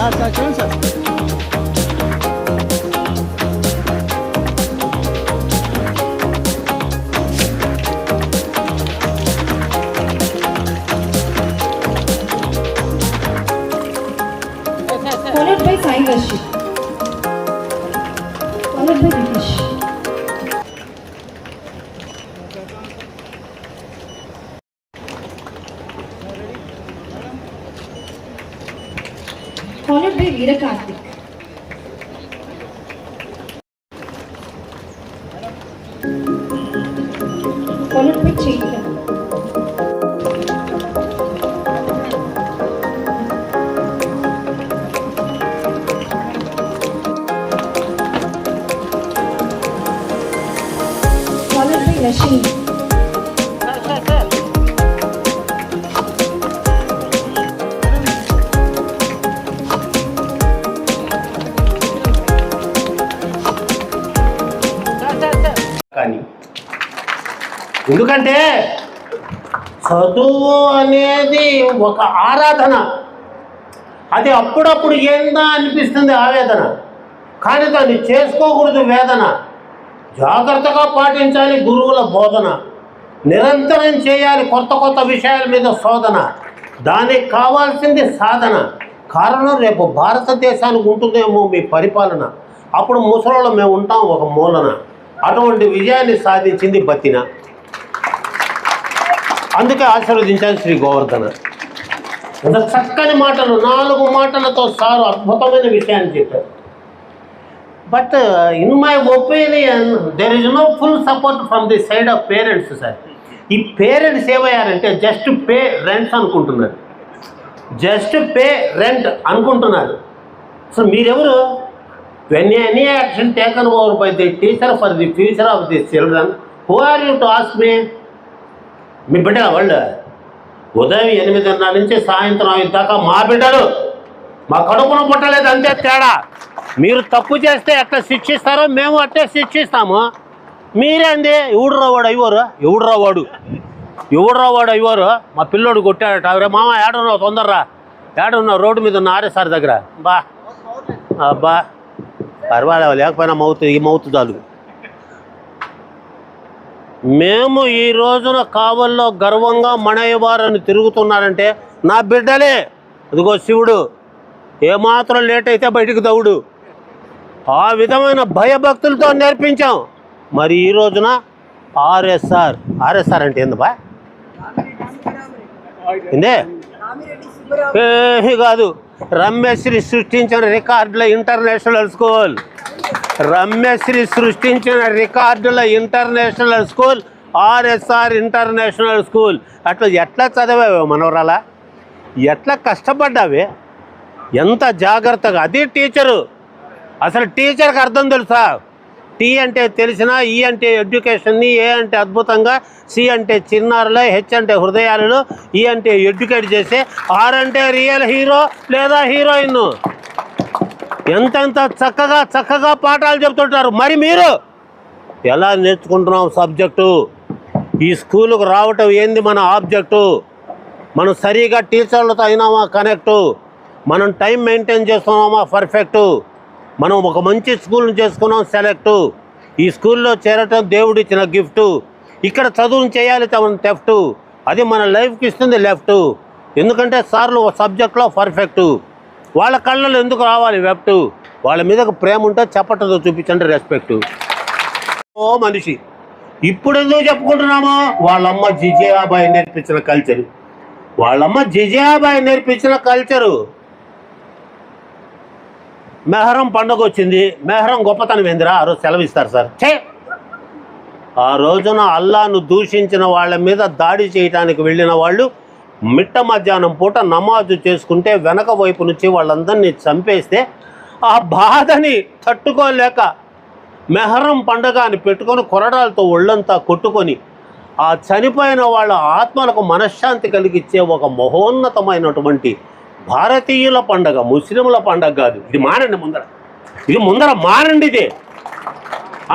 Sir చూడండి sir. Followed by Sai Rashid. Followed by Dinesh. Followed by Veera Karthik. Followed by Chaitanya. Followed by Rashid. కానీ ఎందుకంటే చదువు అనేది ఒక ఆరాధన. అది అప్పుడప్పుడు ఏందా అనిపిస్తుంది ఆవేదన, కానీ దాన్ని చేసుకోకూడదు వేదన. జాగ్రత్తగా పాటించాలి గురువుల బోధన, నిరంతరం చేయాలి కొత్త కొత్త విషయాల మీద శోధన. దానికి కావాల్సింది సాధన. కారణం రేపు భారతదేశానికి ఉంటుందేమో మీ పరిపాలన, అప్పుడు ముసలోళ్ళం మేము ఉంటాం ఒక మూలన. అటువంటి విజయాన్ని సాధించింది బతిన. అందుకే ఆశీర్వదించాను శ్రీ గోవర్ధన. ఇంత చక్కని మాటలు, 4 మాటలతో సారు అద్భుతమైన విషయాన్ని చెప్పారు. But in my opinion there is no full support from the side of parents sir. ఈ పేరెంట్స్ ఏమయ్యారంటే జస్ట్ పే రెంట్స్ అనుకుంటున్నారు, జస్ట్ పే రెంట్ అనుకుంటున్నారు. సో మీరెవరు? when any action taken over by the teacher for the future of the children, who are you to ask me? మీ బిడ్డల వాళ్ళు ఉదయం 8:30 నుంచి సాయంత్రం 5 దాకా మా బిడ్డలు, మా కడుపున పుట్టలేదు, అంతే తేడా. మీరు తప్పు చేస్తే ఎట్లా శిక్షిస్తారో మేము అట్టే శిక్షిస్తాము. మీరేంది ఎవడురావాడు అయ్యోరు, ఎవడురావాడు అయ్యోరు. మా పిల్లోడు కొట్టాడట, అవరే మామ ఏడున్నావు, తొందరరా ఏడున్నావు, రోడ్డు మీద ఉన్న ఆర్ఎస్ఆర్ దగ్గర. బా అబ్బా పర్వాలేదు, లేకపోయినా ఈ మౌత్ చాలు. మేము ఈ రోజున కావల్లో గర్వంగా మణయ్యవారని తిరుగుతున్నారంటే నా బిడ్డలే. అదిగో శివుడు ఏమాత్రం లేట్ అయితే బయటికి దౌడు. ఆ విధమైన భయభక్తులతో నేర్పించాం. మరి ఈ రోజున ఆర్ఎస్ఆర్ అంటే ఏందబ్బా? ఏందే ఏమీ కాదు. రమ్యశ్రీ సృష్టించిన రికార్డుల ఇంటర్నేషనల్ స్కూల్, రమ్యశ్రీ సృష్టించిన రికార్డుల international school RSR international school. అట్లా ఎట్లా చదివావే మనవరాలా, ఎట్లా కష్టపడ్డావే, ఎంత జాగ్రత్తగా. అది టీచరు. అసలు టీచర్కి అర్థం తెలుసా? టీ అంటే తెలిసిన, ఈ అంటే ఎడ్యుకేషన్ని, ఏ అంటే అద్భుతంగా, సి అంటే చిన్నారులు, హెచ్ అంటే హృదయాలలో, ఈ అంటే ఎడ్యుకేట్ చేసే, ఆర్ అంటే రియల్ హీరో లేదా హీరోయిన్. ఎంతెంత చక్కగా పాఠాలు చెప్తుంటారు. మరి మీరు ఎలా నేర్చుకుంటున్నాం సబ్జెక్టు? ఈ స్కూలుకు రావటం ఏంది మన ఆబ్జెక్టు? మనం సరిగా టీచర్లతో అయినామా కనెక్టు? మనం టైం మెయింటైన్ చేస్తున్నామా పర్ఫెక్టు? మనం ఒక మంచి స్కూల్ని చేసుకున్నాం సెలెక్టు. ఈ స్కూల్లో చేరటం దేవుడిచ్చిన గిఫ్టు. ఇక్కడ చదువును చేయాలి తమ టెఫ్టు. అది మన లైఫ్కి ఇస్తుంది లెఫ్టు. ఎందుకంటే సార్లు ఒక సబ్జెక్ట్లో పర్ఫెక్టు. వాళ్ళ కళ్ళలో ఎందుకు రావాలి వెఫ్టు? వాళ్ళ మీదకు ప్రేమ ఉంటే చెప్పటతో చూపించండి రెస్పెక్టు. ఓ మనిషి ఇప్పుడు ఎందుకు చెప్పుకుంటున్నామో, వాళ్ళమ్మ జిజియాబాయి నేర్పించిన కల్చరు, నేర్పించిన కల్చరు. మెహరం పండుగ వచ్చింది, మెహరం గొప్పతనం ఏందిరా? ఆ రోజు సెలవు ఇస్తారు సార్. ఆ రోజున అల్లాను దూషించిన వాళ్ళ మీద దాడి చేయడానికి వెళ్ళిన వాళ్ళు మిట్ట మధ్యాహ్నం పూట నమాజు చేసుకుంటే వెనక వైపు నుంచి వాళ్ళందరినీ చంపేస్తే ఆ బాధని తట్టుకోలేక మెహరం పండుగ అని పెట్టుకొని కొరడాలతో ఒళ్ళంతా కొట్టుకొని ఆ చనిపోయిన వాళ్ళ ఆత్మలకు మనశ్శాంతి కలిగించే ఒక మహోన్నతమైనటువంటి భారతీయుల పండగ, ముస్లింల పండగ కాదు. ఇది మానండి ముందర మానండి. ఇదే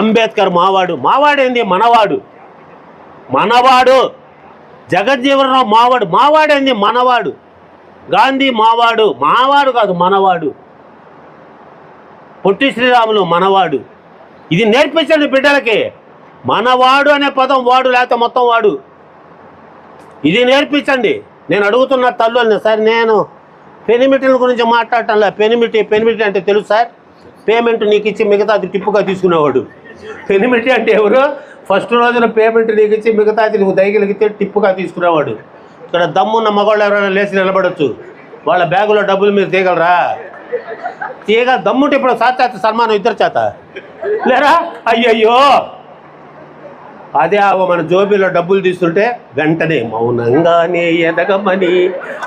అంబేద్కర్ మావాడేంది మనవాడు. జగజ్జీవనరావు మావాడేంది మనవాడు. గాంధీ మావాడు, మావాడు కాదు మనవాడు. పొట్టి శ్రీరాములు మనవాడు. ఇది నేర్పించండి బిడ్డలకి. మనవాడు అనే పదం వాడు, లేకపోతే మొత్తం వాడు. ఇది నేర్పించండి. నేను అడుగుతున్న తల్లుల్ని, సార్ నేను పెనిమిటిల గురించి మాట్లాడటంలా. పెనిమిటి అంటే తెలుసు సార్, పేమెంట్ నీకు ఇచ్చి మిగతాది టిప్పుగా తీసుకునేవాడు. పెనిమిటి అంటే ఎవరు? ఫస్ట్ రోజున పేమెంట్ నీకు ఇచ్చి మిగతాది నువ్వు దయగలిగితే టిప్పుగా తీసుకునేవాడు. ఇక్కడ దమ్మున్న మగవాళ్ళు ఎవరైనా లేచి నిలబడచ్చు. వాళ్ళ బ్యాగులో డబ్బులు మీరు తీయగలరా? దమ్ముంటే ఇప్పుడు సాక్షాత్ సన్మానం ఇద్దరు చేత లేరా? అయ్యయ్యో, అదే మన జోబీలో డబ్బులు తీస్తుంటే వెంటనే మౌనంగానే ఎదగమని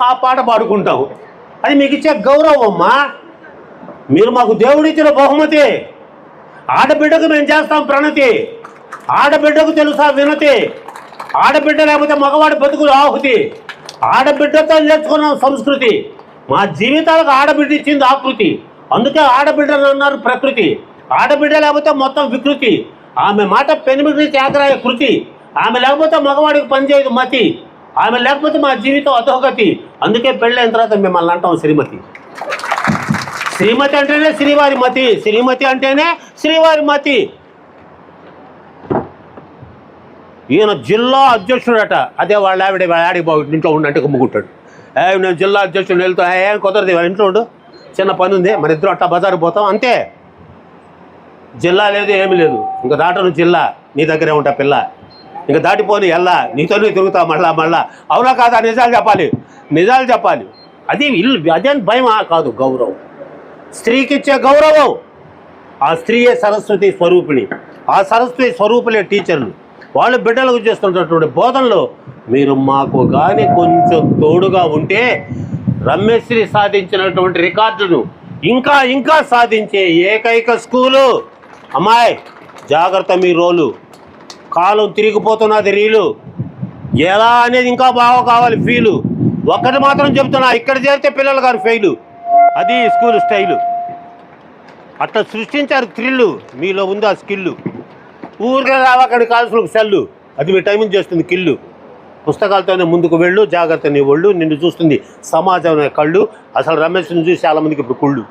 ఆ పాట పాడుకుంటాం. అది మీకు ఇచ్చే గౌరవం అమ్మా. మీరు మాకు దేవుడిచ్చిన బహుమతి. ఆడబిడ్డకు మేము చేస్తాం ప్రణతి. ఆడబిడ్డకు తెలుసా వినతి. ఆడబిడ్డ లేకపోతే మగవాడి బతుకులు ఆహుతి. ఆడబిడ్డతో నేర్చుకున్నాం సంస్కృతి. మా జీవితాలకు ఆడబిడ్డ ఇచ్చింది ఆకృతి. అందుకే ఆడబిడ్డలు అన్నారు ప్రకృతి. ఆడబిడ్డ లేకపోతే మొత్తం వికృతి. ఆమె మాట పెనిమిటి త్యాగరాయ కృతి. ఆమె లేకపోతే మగవాడికి పనిచేయదు మతి. ఆమె లేకపోతే మా జీవితం అధోగతి. అందుకే పెళ్ళైన తర్వాత మిమ్మల్ని అంటాం శ్రీమతి. శ్రీమతి అంటేనే శ్రీవారి మతి. శ్రీమతి అంటేనే శ్రీవారి మతి. ఈయన జిల్లా అధ్యక్షుడట. అదే వాళ్ళ ఆడికి బాగు ఇంట్లో ఉండంటే గుమ్ముకుంటాడు. నేను జిల్లా అధ్యక్షుడు వెళ్తా, ఏం కుదరదు, ఇంట్లో ఉండు, చిన్న పని ఉంది, మన ఇద్దరు అట్టా బజారు పోతాం అంతే. జిల్లా లేదు, ఏమీ లేదు. ఇంకా దాటను జిల్లా, నీ దగ్గరే ఉంటా పిల్ల. ఇంకా దాటిపోని ఎల్లా, నీతోనే తిరుగుతావు మళ్ళా. అవునా కాదా? నిజాలు చెప్పాలి. అది అదేం భయం కాదు, గౌరవం. స్త్రీకి ఇచ్చే గౌరవం. ఆ స్త్రీయే సరస్వతి స్వరూపిణి. ఆ సరస్వతి స్వరూపులే టీచర్లు. వాళ్ళు బిడ్డలకు చేస్తున్నటువంటి బోధనలో మీరు మాకు కానీ కొంచెం తోడుగా ఉంటే రమ్యశ్రీ సాధించినటువంటి రికార్డును ఇంకా సాధించే ఏకైక స్కూలు. అమ్మాయి జాగ్రత్త, మీ రోలు. కాలం తిరిగిపోతున్నది రీలు. ఎలా అనేది ఇంకా బాగా కావాలి ఫీలు. ఒక్కటి మాత్రం చెప్తున్నా, ఇక్కడ చేరితే పిల్లలు గారు ఫెయిలు. అది స్కూల్ స్టైలు. అట్లా సృష్టించారు థ్రిల్లు. మీలో ఉంది ఆ స్కిల్లు. ఊరికే రావక్కడి కాల్సులకు సెల్లు. అది మీ టైమింగ్ చేస్తుంది కిల్లు. పుస్తకాలతోనే ముందుకు వెళ్ళు, జాగ్రత్త నీ ఒళ్ళు. నిన్ను చూస్తుంది సమాజం కళ్ళు. అసలు రమేష్ని చూసి చాలామందికి ఇప్పుడు కుళ్ళు.